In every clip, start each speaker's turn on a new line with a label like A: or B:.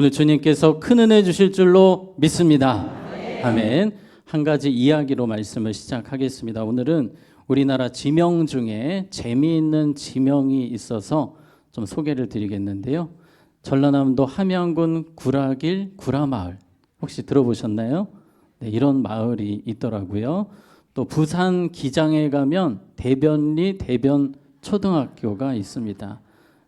A: 오늘 주님께서 큰 은혜 주실 줄로 믿습니다. 아멘. 한 가지 이야기로 말씀을 시작하겠습니다. 오늘은 우리나라 지명 중에 재미있는 지명이 있어서 좀 소개를 드리겠는데요. 전라남도 함양군 구락일 구라마을 혹시 들어보셨나요? 네, 이런 마을이 있더라고요. 또 부산 기장에 가면 대변리 대변초등학교가 있습니다.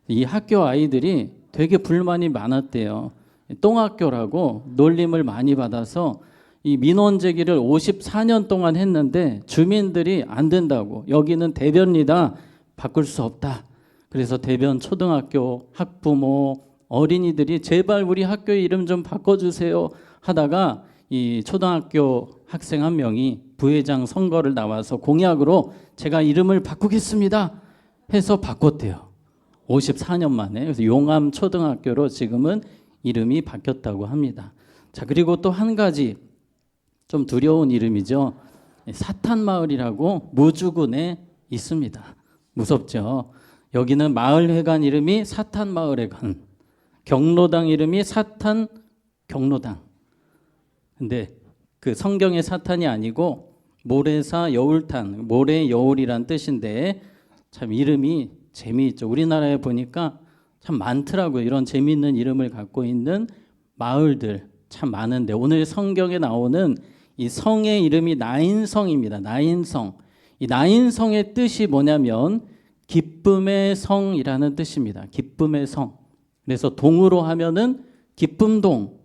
A: 이 학교 아이들이 되게 불만이 많았대요. 똥학교라고 놀림을 많이 받아서 이 민원 제기를 54년 동안 했는데 주민들이 안 된다고, 여기는 대변리다, 바꿀 수 없다. 그래서 대변 초등학교 학부모 어린이들이 제발 우리 학교 이름 좀 바꿔주세요 하다가 이 초등학교 학생 한 명이 부회장 선거를 나와서 공약으로 제가 이름을 바꾸겠습니다 해서 바꿨대요. 54년 만에. 그래서 용암 초등학교로 지금은 이름이 바뀌었다고 합니다. 자, 그리고 또 한 가지 좀 두려운 이름이죠. 사탄마을이라고 무주군에 있습니다. 무섭죠. 여기는 마을회관 이름이 사탄마을회관, 경로당 이름이 사탄 경로당. 근데 그 성경의 사탄이 아니고 모래사 여울탄, 모래 여울이란 뜻인데 참 이름이 재미있죠. 우리나라에 보니까 참 많더라고요. 이런 재미있는 이름을 갖고 있는 마을들 참 많은데 오늘 성경에 나오는 이 성의 이름이 나인성입니다. 나인성. 이 나인성의 뜻이 뭐냐면 기쁨의 성이라는 뜻입니다. 기쁨의 성. 그래서 동으로 하면은 기쁨동,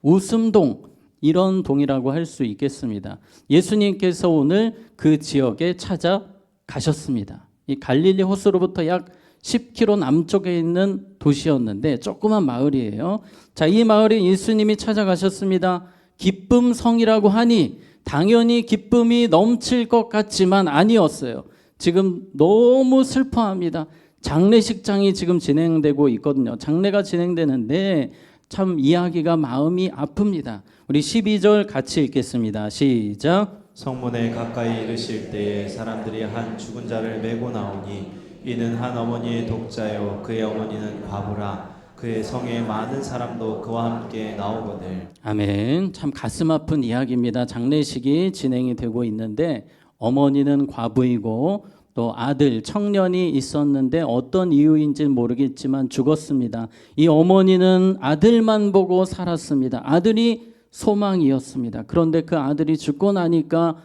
A: 웃음동 이런 동이라고 할 수 있겠습니다. 예수님께서 오늘 그 지역에 찾아가셨습니다. 이 갈릴리 호수로부터 약 10km 남쪽에 있는 도시였는데 조그만 마을이에요. 자, 이 마을에 예수님이 찾아가셨습니다. 기쁨성이라고 하니 당연히 기쁨이 넘칠 것 같지만 아니었어요. 지금 너무 슬퍼합니다. 장례식장이 지금 진행되고 있거든요. 장례가 진행되는데 참 이야기가 마음이 아픕니다. 우리 12절 같이 읽겠습니다. 시작.
B: 성문에 가까이 이르실 때에 사람들이 한 죽은 자를 메고 나오니 이는 한 어머니의 독자요 그의 어머니는 과부라. 그의 성에 많은 사람도 그와 함께 나오거늘.
A: 아멘. 참 가슴 아픈 이야기입니다. 장례식이 진행이 되고 있는데 어머니는 과부이고 또 아들 청년이 있었는데 어떤 이유인지는 모르겠지만 죽었습니다. 이 어머니는 아들만 보고 살았습니다. 아들이 소망이었습니다. 그런데 그 아들이 죽고 나니까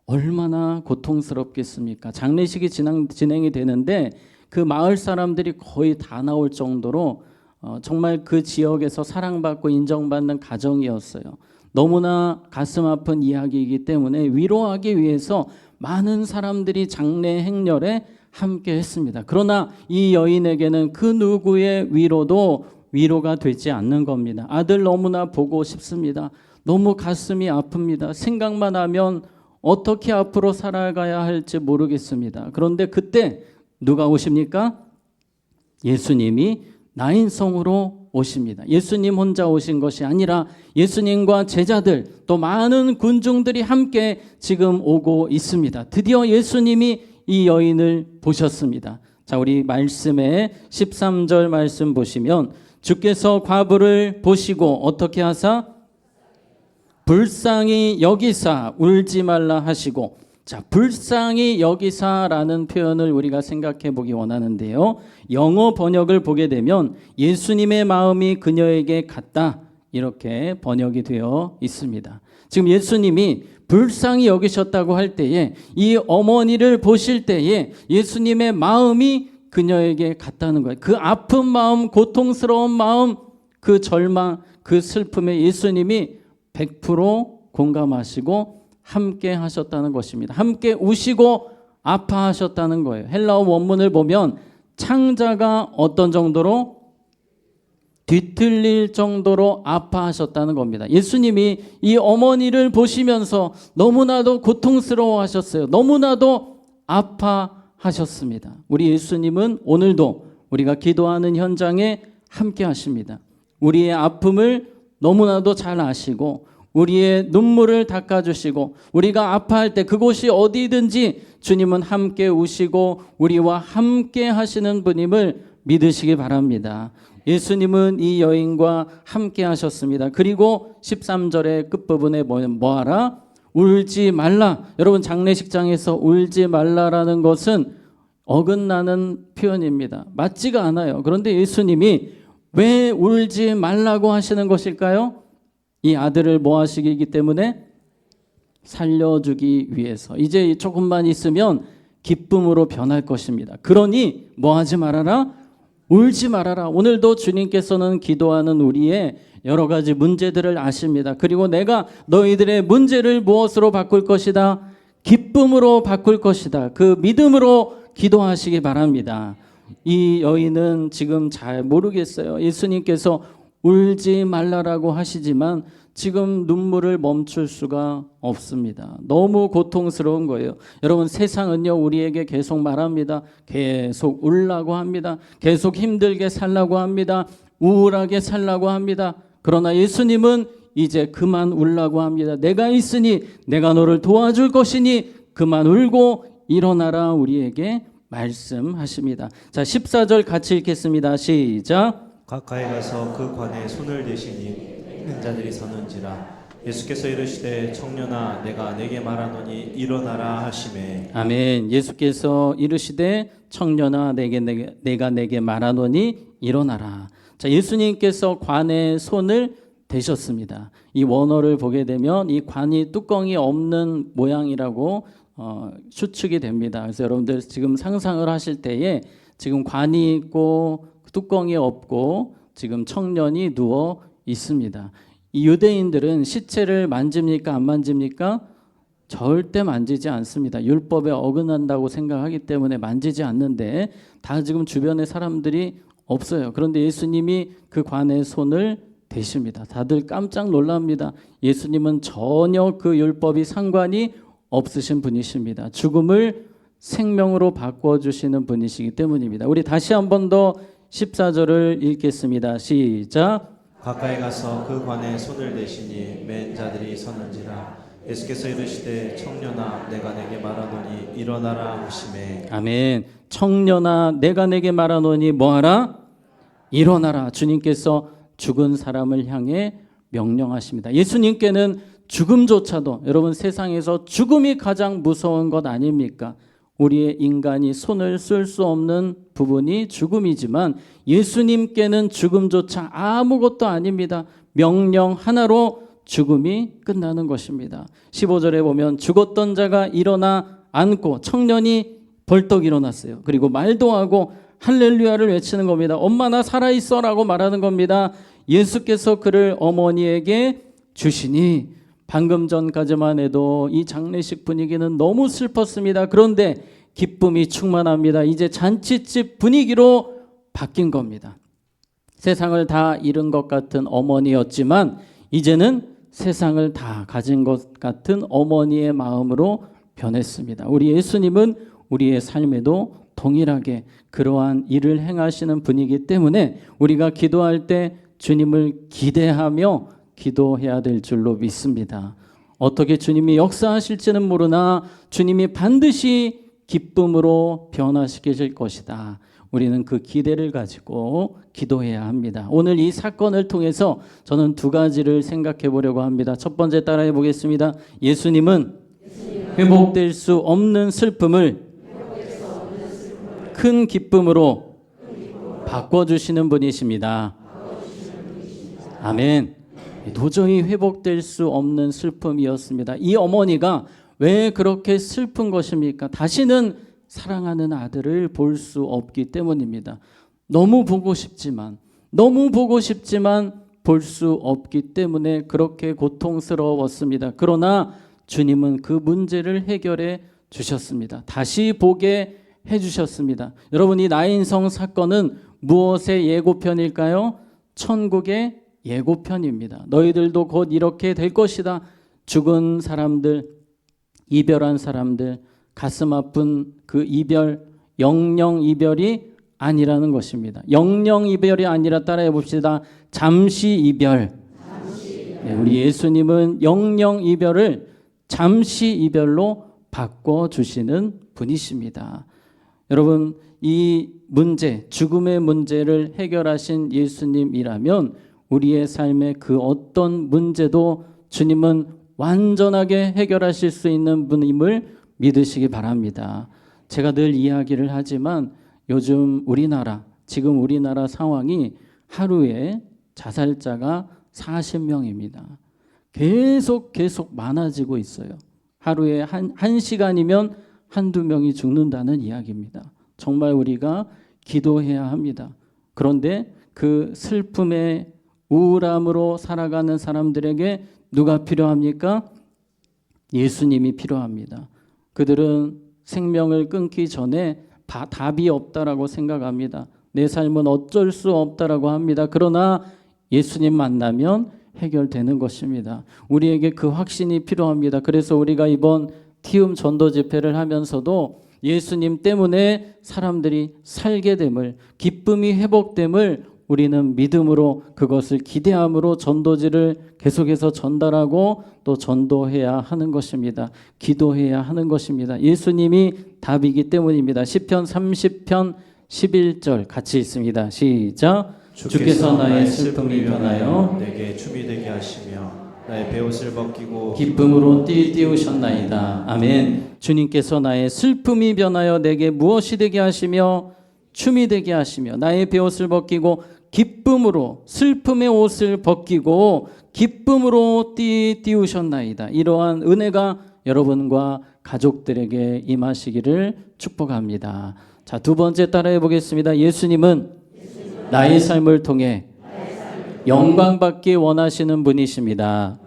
A: 얼마나 고통스럽겠습니까? 장례식이 진행이 되는데 그 마을 사람들이 거의 다 나올 정도로 정말 그 지역에서 사랑받고 인정받는 가정이었어요. 너무나 가슴 아픈 이야기이기 때문에 위로하기 위해서 많은 사람들이 장례 행렬에 함께 했습니다. 그러나 이 여인에게는 그 누구의 위로도 위로가 되지 않는 겁니다. 아들 너무나 보고 싶습니다. 너무 가슴이 아픕니다. 생각만 하면 어떻게 앞으로 살아가야 할지 모르겠습니다. 그런데 그때 누가 오십니까? 예수님이 나인성으로 오십니다. 예수님 혼자 오신 것이 아니라 예수님과 제자들 또 많은 군중들이 함께 지금 오고 있습니다. 드디어 예수님이 이 여인을 보셨습니다. 자, 우리 말씀에 13절 말씀 보시면 주께서 과부를 보시고 어떻게 하사? 불쌍히 여기사 울지 말라 하시고. 자, 불쌍히 여기사라는 표현을 우리가 생각해 보기 원하는데요. 영어 번역을 보게 되면 예수님의 마음이 그녀에게 갔다 이렇게 번역이 되어 있습니다. 지금 예수님이 불쌍히 여기셨다고 할 때에 이 어머니를 보실 때에 예수님의 마음이 그녀에게 갔다는 거예요. 그 아픈 마음, 고통스러운 마음, 그 절망, 그 슬픔에 예수님이 100% 공감하시고 함께 하셨다는 것입니다. 함께 우시고 아파하셨다는 거예요. 헬라어 원문을 보면 창자가 어떤 정도로? 뒤틀릴 정도로 아파하셨다는 겁니다. 예수님이 이 어머니를 보시면서 너무나도 고통스러워하셨어요. 너무나도 아파하셨습니다. 우리 예수님은 오늘도 우리가 기도하는 현장에 함께 하십니다. 우리의 아픔을 너무나도 잘 아시고 우리의 눈물을 닦아주시고 우리가 아파할 때 그곳이 어디든지 주님은 함께 우시고 우리와 함께 하시는 분임을 믿으시기 바랍니다. 예수님은 이 여인과 함께 하셨습니다. 그리고 13절의 끝부분에 뭐하라? 울지 말라. 여러분, 장례식장에서 울지 말라라는 것은 어긋나는 표현입니다. 맞지가 않아요. 그런데 예수님이 왜 울지 말라고 하시는 것일까요? 이 아들을 뭐 하시기 때문에? 살려주기 위해서. 이제 조금만 있으면 기쁨으로 변할 것입니다. 그러니 뭐 하지 말아라? 울지 말아라. 오늘도 주님께서는 기도하는 우리의 여러 가지 문제들을 아십니다. 그리고 내가 너희들의 문제를 무엇으로 바꿀 것이다? 기쁨으로 바꿀 것이다. 그 믿음으로 기도하시기 바랍니다. 이 여인은 지금 잘 모르겠어요. 예수님께서 울지 말라라고 하시지만 지금 눈물을 멈출 수가 없습니다. 너무 고통스러운 거예요. 여러분, 세상은요 우리에게 계속 말합니다. 계속 울라고 합니다. 계속 힘들게 살라고 합니다. 우울하게 살라고 합니다. 그러나 예수님은 이제 그만 울라고 합니다. 내가 있으니 내가 너를 도와줄 것이니 그만 울고 일어나라 우리에게 말씀하십니다. 자, 14절 같이 읽겠습니다. 시작.
B: 가까이 가서 그 관에 손을 대시니 있는 자들이 서는지라. 예수께서 이르시되 청년아 내가 내게 말하노니 일어나라 하시매.
A: 아멘. 예수께서 이르시되 청년아 내가 내게 말하노니 일어나라. 자, 예수님께서 관에 손을 대셨습니다. 이 원어를 보게 되면 이 관이 뚜껑이 없는 모양이라고 추측이 됩니다. 그래서 여러분들 지금 상상을 하실 때에 지금 관이 있고 뚜껑이 없고 지금 청년이 누워 있습니다. 이 유대인들은 시체를 만집니까 안 만집니까? 절대 만지지 않습니다. 율법에 어긋난다고 생각하기 때문에 만지지 않는데 다 지금 주변에 사람들이 없어요. 그런데 예수님이 그 관에 손을 대십니다. 다들 깜짝 놀랍니다. 예수님은 전혀 그 율법이 상관이 없으신 분이십니다. 죽음을 생명으로 바꿔주시는 분이시기 때문입니다. 우리 다시 한 번 더 14절을 읽겠습니다. 시작.
B: 가까이 가서 그 관에 손을 대시니 맨 자들이 서는지라. 예수께서 이르시되 청년아 내가 내게 말하노니 일어나라 하시매.
A: 아멘. 청년아 내가 내게 말하노니 뭐하라? 일어나라. 주님께서 죽은 사람을 향해 명령하십니다. 예수님께는 죽음조차도, 여러분, 세상에서 죽음이 가장 무서운 것 아닙니까? 우리의 인간이 손을 쓸 수 없는 부분이 죽음이지만 예수님께는 죽음조차 아무것도 아닙니다. 명령 하나로 죽음이 끝나는 것입니다. 15절에 보면 죽었던 자가 일어나 앉고 청년이 벌떡 일어났어요. 그리고 말도 하고 할렐루야를 외치는 겁니다. 엄마 나 살아있어라고 말하는 겁니다. 예수께서 그를 어머니에게 주시니 방금 전까지만 해도 이 장례식 분위기는 너무 슬펐습니다. 그런데 기쁨이 충만합니다. 이제 잔치집 분위기로 바뀐 겁니다. 세상을 다 잃은 것 같은 어머니였지만 이제는 세상을 다 가진 것 같은 어머니의 마음으로 변했습니다. 우리 예수님은 우리의 삶에도 동일하게 그러한 일을 행하시는 분이기 때문에 우리가 기도할 때 주님을 기대하며 기도해야 될 줄로 믿습니다. 어떻게 주님이 역사하실지는 모르나 주님이 반드시 기쁨으로 변화시키실 것이다. 우리는 그 기대를 가지고 기도해야 합니다. 오늘 이 사건을 통해서 저는 두 가지를 생각해 보려고 합니다. 첫 번째 따라해 보겠습니다. 예수님은 회복될 수 없는 슬픔을 큰 기쁨으로 바꿔주시는 분이십니다. 아멘. 도저히 회복될 수 없는 슬픔이었습니다. 이 어머니가 왜 그렇게 슬픈 것입니까? 다시는 사랑하는 아들을 볼 수 없기 때문입니다. 너무 보고 싶지만 볼 수 없기 때문에 그렇게 고통스러웠습니다. 그러나 주님은 그 문제를 해결해 주셨습니다. 다시 보게 해주셨습니다. 여러분, 이 나인성 사건은 무엇의 예고편일까요? 천국의 예고편입니다. 너희들도 곧 이렇게 될 것이다. 죽은 사람들, 이별한 사람들, 가슴 아픈 그 이별, 영영 이별이 아니라는 것입니다. 영영 이별이 아니라 따라해 봅시다. 잠시 이별. 네, 우리 예수님은 영영 이별을 잠시 이별로 바꿔주시는 분이십니다. 여러분, 이 문제, 죽음의 문제를 해결하신 예수님이라면 우리의 삶의 그 어떤 문제도 주님은 완전하게 해결하실 수 있는 분임을 믿으시기 바랍니다. 제가 늘 이야기를 하지만 요즘 지금 우리나라 상황이 하루에 자살자가 40명입니다. 계속 많아지고 있어요. 하루에 한 시간이면 한두 명이 죽는다는 이야기입니다. 정말 우리가 기도해야 합니다. 그런데 그 슬픔의 우울함으로 살아가는 사람들에게 누가 필요합니까? 예수님이 필요합니다. 그들은 생명을 끊기 전에 답이 없다라고 생각합니다. 내 삶은 어쩔 수 없다라고 합니다. 그러나 예수님 만나면 해결되는 것입니다. 우리에게 그 확신이 필요합니다. 그래서 우리가 이번 티움 전도 집회를 하면서도 예수님 때문에 사람들이 살게 됨을, 기쁨이 회복됨을 우리는 믿음으로, 그것을 기대함으로 전도지를 계속해서 전달하고 또 전도해야 하는 것입니다. 기도해야 하는 것입니다. 예수님이 답이기 때문입니다. 시편 30편 11절 같이 읽습니다. 시작. 주께서 나의 슬픔이 변하여
B: 내게 춤이 되게 하시며 나의 베옷을 벗기고
A: 기쁨으로 띄우셨나이다. 아멘. 주님께서 나의 슬픔이 변하여 내게 무엇이 되게 하시며 춤이 되게 하시며 나의 베옷을 벗기고 기쁨으로, 슬픔의 옷을 벗기고 기쁨으로 띄우셨나이다. 이러한 은혜가 여러분과 가족들에게 임하시기를 축복합니다. 자, 두 번째 따라해 보겠습니다. 예수님은 나의 삶을 통해 영광받기 원하시는 분이십니다.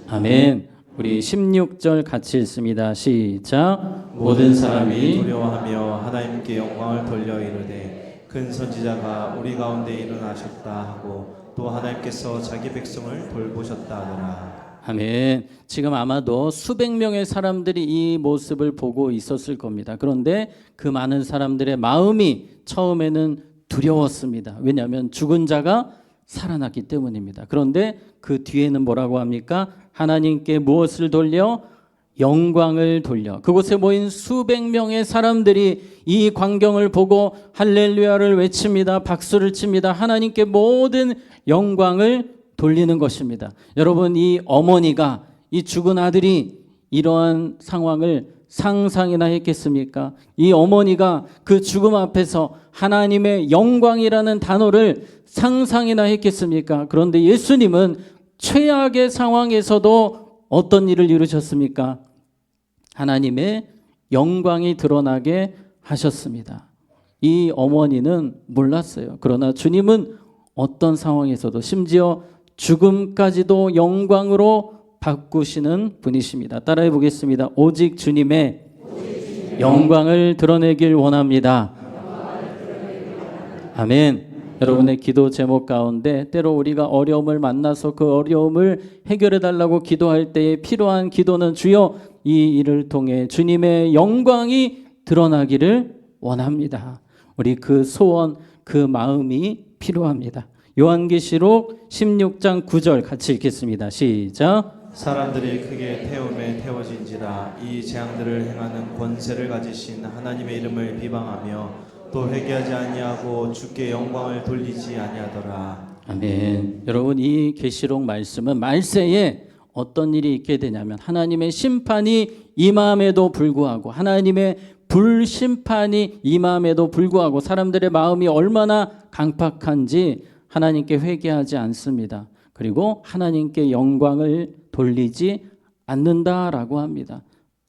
A: 아멘. 우리 16절 같이 읽습니다. 시작. 모든 사람이
B: 두려워하며 하나님께 영광을 돌려 이르되 큰 선지자가 우리 가운데 일어나셨다 하고 또 하나님께서 자기 백성을 돌보셨다 하더라.
A: 아멘. 지금 아마도 수백 명의 사람들이 이 모습을 보고 있었을 겁니다. 그런데 그 많은 사람들의 마음이 처음에는 두려웠습니다. 왜냐하면 죽은 자가 살아났기 때문입니다. 그런데 그 뒤에는 뭐라고 합니까? 하나님께 무엇을 돌려? 영광을 돌려. 그곳에 모인 수백 명의 사람들이 이 광경을 보고 할렐루야를 외칩니다. 박수를 칩니다. 하나님께 모든 영광을 돌리는 것입니다. 여러분, 이 어머니가, 이 죽은 아들이 이러한 상황을 상상이나 했겠습니까? 이 어머니가 그 죽음 앞에서 하나님의 영광이라는 단어를 상상이나 했겠습니까? 그런데 예수님은 최악의 상황에서도 어떤 일을 이루셨습니까? 하나님의 영광이 드러나게 하셨습니다. 이 어머니는 몰랐어요. 그러나 주님은 어떤 상황에서도, 심지어 죽음까지도 영광으로 바꾸시는 분이십니다. 따라해 보겠습니다. 오직 주님의 영광을 드러내길 원합니다. 아멘. 여러분의 기도 제목 가운데 때로 우리가 어려움을 만나서 그 어려움을 해결해 달라고 기도할 때에 필요한 기도는 주여 이 일을 통해 주님의 영광이 드러나기를 원합니다. 우리 그 소원, 그 마음이 필요합니다. 요한계시록 16장 9절 같이 읽겠습니다. 시작.
B: 사람들이 크게 태움에 태워진지라 이 재앙들을 행하는 권세를 가지신 하나님의 이름을 비방하며 또 회개하지 아니하고 주께 영광을 돌리지 아니하더라.
A: 아멘. 여러분, 이 계시록 말씀은 말세에 어떤 일이 있게 되냐면 하나님의 심판이 임함에도 불구하고, 하나님의 불심판이 임함에도 불구하고 사람들의 마음이 얼마나 강팍한지 하나님께 회개하지 않습니다. 그리고 하나님께 영광을 돌리지 않는다라고 합니다.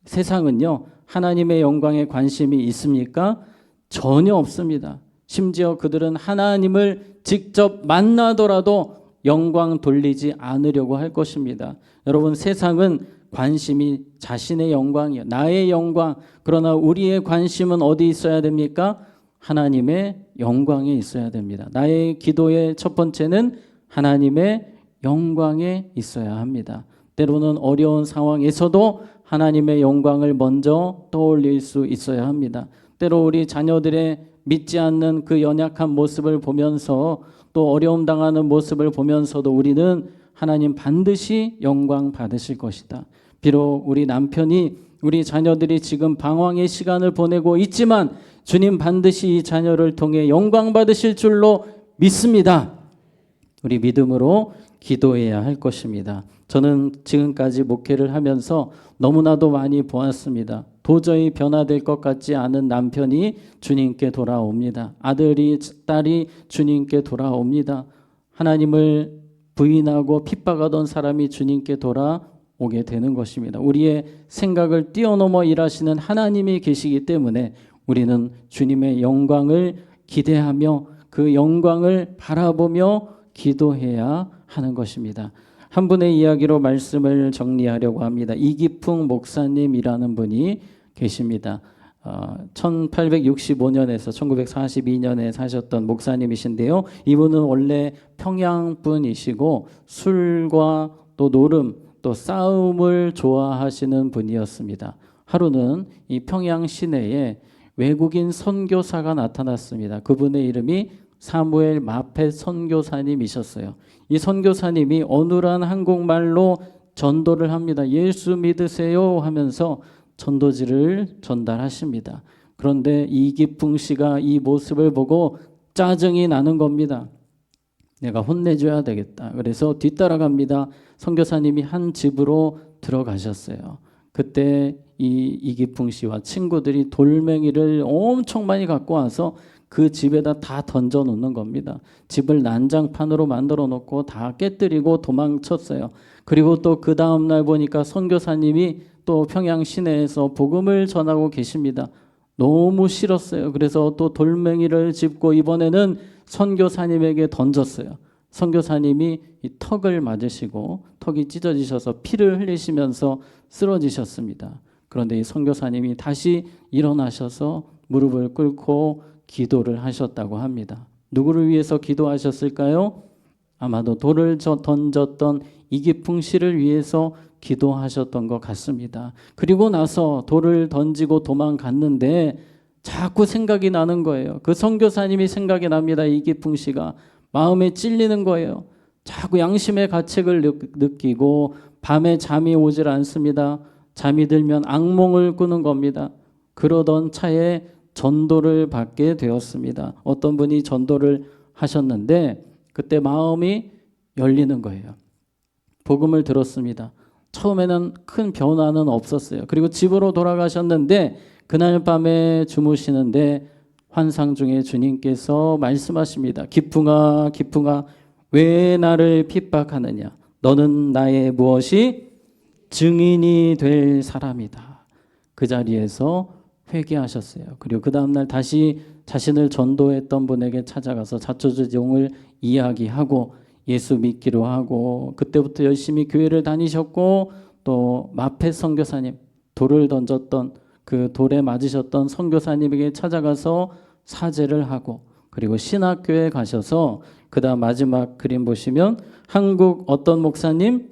A: 세상은요, 하나님의 영광에 관심이 있습니까? 전혀 없습니다. 심지어 그들은 하나님을 직접 만나더라도 영광 돌리지 않으려고 할 것입니다. 여러분, 세상은 관심이 자신의 영광이에요. 나의 영광. 그러나 우리의 관심은 어디 있어야 됩니까? 하나님의 영광에 있어야 됩니다. 나의 기도의 첫 번째는 하나님의 영광에 있어야 합니다. 때로는 어려운 상황에서도 하나님의 영광을 먼저 떠올릴 수 있어야 합니다. 때로 우리 자녀들의 믿지 않는 그 연약한 모습을 보면서 또 어려움 당하는 모습을 보면서도 우리는 하나님 반드시 영광 받으실 것이다. 비록 우리 남편이 우리 자녀들이 지금 방황의 시간을 보내고 있지만 주님 반드시 이 자녀를 통해 영광 받으실 줄로 믿습니다. 우리 믿음으로 기도해야 할 것입니다. 저는 지금까지 목회를 하면서 너무나도 많이 보았습니다. 도저히 변화될 것 같지 않은 남편이 주님께 돌아옵니다. 아들이 딸이 주님께 돌아옵니다. 하나님을 부인하고 핍박하던 사람이 주님께 돌아오게 되는 것입니다. 우리의 생각을 뛰어넘어 일하시는 하나님이 계시기 때문에 우리는 주님의 영광을 기대하며 그 영광을 바라보며 기도해야 하는 것입니다. 한 분의 이야기로 말씀을 정리하려고 합니다. 이기풍 목사님이라는 분이 계십니다. 1865년에서 1942년에 사셨던 목사님이신데요. 이분은 원래 평양 분이시고 술과 또 노름 또 싸움을 좋아하시는 분이었습니다. 하루는 이 평양 시내에 외국인 선교사가 나타났습니다. 그분의 이름이 사무엘 마펫 선교사님이셨어요. 이 선교사님이 어눌한 한국말로 전도를 합니다. 예수 믿으세요 하면서 전도지를 전달하십니다. 그런데 이기풍 씨가 이 모습을 보고 짜증이 나는 겁니다. 내가 혼내줘야 되겠다. 그래서 뒤따라갑니다. 선교사님이 한 집으로 들어가셨어요. 그때 이 이기풍 씨와 친구들이 돌멩이를 엄청 많이 갖고 와서 그 집에다 다 던져 놓는 겁니다. 집을 난장판으로 만들어 놓고 다 깨뜨리고 도망쳤어요. 그리고 또 그 다음 날 보니까 선교사님이 또 평양 시내에서 복음을 전하고 계십니다. 너무 싫었어요. 그래서 또 돌멩이를 짚고 이번에는 선교사님에게 던졌어요. 선교사님이 이 턱을 맞으시고 턱이 찢어지셔서 피를 흘리시면서 쓰러지셨습니다. 그런데 이 선교사님이 다시 일어나셔서 무릎을 꿇고 기도를 하셨다고 합니다. 누구를 위해서 기도하셨을까요? 아마도 돌을 던졌던 이기풍 씨를 위해서 기도하셨던 것 같습니다. 그리고 나서 돌을 던지고 도망갔는데 자꾸 생각이 나는 거예요. 그 선교사님이 생각이 납니다. 이기풍 씨가 마음에 찔리는 거예요. 자꾸 양심의 가책을 느끼고 밤에 잠이 오질 않습니다. 잠이 들면 악몽을 꾸는 겁니다. 그러던 차에 전도를 받게 되었습니다. 어떤 분이 전도를 하셨는데 그때 마음이 열리는 거예요. 복음을 들었습니다. 처음에는 큰 변화는 없었어요. 그리고 집으로 돌아가셨는데 그날 밤에 주무시는데 환상 중에 주님께서 말씀하십니다. 기풍아 기풍아 왜 나를 핍박하느냐. 너는 나의 무엇이 증인이 될 사람이다. 그 자리에서 회개하셨어요. 그리고 그 다음날 다시 자신을 전도했던 분에게 찾아가서 자초지종을 이야기하고 예수 믿기로 하고 그때부터 열심히 교회를 다니셨고 또 마펫 선교사님 돌을 던졌던 그 돌에 맞으셨던 선교사님에게 찾아가서 사죄를 하고 그리고 신학교에 가셔서 그 다음 마지막 그림 보시면 한국 어떤 목사님?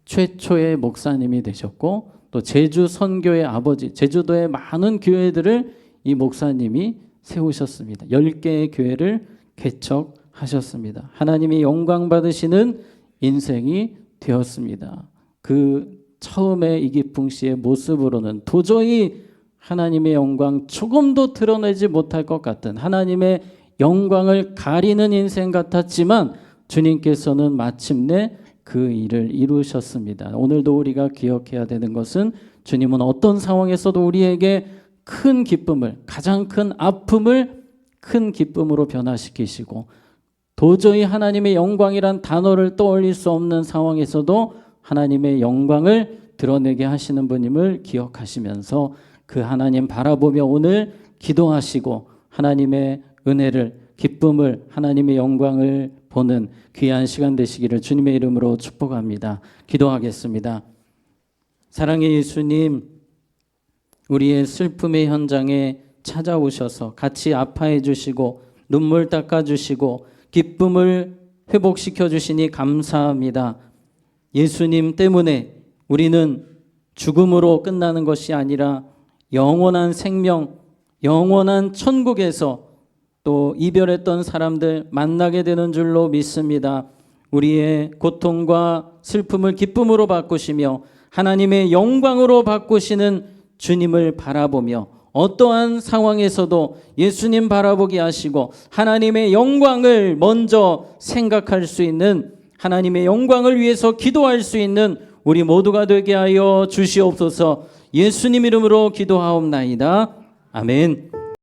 A: 최초의 목사님이 되셨고 또 제주 선교의 아버지, 제주도의 많은 교회들을 이 목사님이 세우셨습니다. 10개의 교회를 개척하셨습니다. 하나님이 영광 받으시는 인생이 되었습니다. 그 처음에 이기풍 씨의 모습으로는 도저히 하나님의 영광 조금도 드러내지 못할 것 같은 하나님의 영광을 가리는 인생 같았지만 주님께서는 마침내 그 일을 이루셨습니다. 오늘도 우리가 기억해야 되는 것은 주님은 어떤 상황에서도 우리에게 큰 기쁨을, 가장 큰 아픔을 큰 기쁨으로 변화시키시고 도저히 하나님의 영광이란 단어를 떠올릴 수 없는 상황에서도 하나님의 영광을 드러내게 하시는 분임을 기억하시면서 그 하나님 바라보며 오늘 기도하시고 하나님의 은혜를, 기쁨을, 하나님의 영광을 보는 귀한 시간 되시기를 주님의 이름으로 축복합니다. 기도하겠습니다. 사랑의 예수님, 우리의 슬픔의 현장에 찾아오셔서 같이 아파해 주시고 눈물 닦아 주시고 기쁨을 회복시켜 주시니 감사합니다. 예수님 때문에 우리는 죽음으로 끝나는 것이 아니라 영원한 생명, 영원한 천국에서 또 이별했던 사람들 만나게 되는 줄로 믿습니다. 우리의 고통과 슬픔을 기쁨으로 바꾸시며 하나님의 영광으로 바꾸시는 주님을 바라보며 어떠한 상황에서도 예수님 바라보게 하시고 하나님의 영광을 먼저 생각할 수 있는, 하나님의 영광을 위해서 기도할 수 있는 우리 모두가 되게 하여 주시옵소서. 예수님 이름으로 기도하옵나이다. 아멘.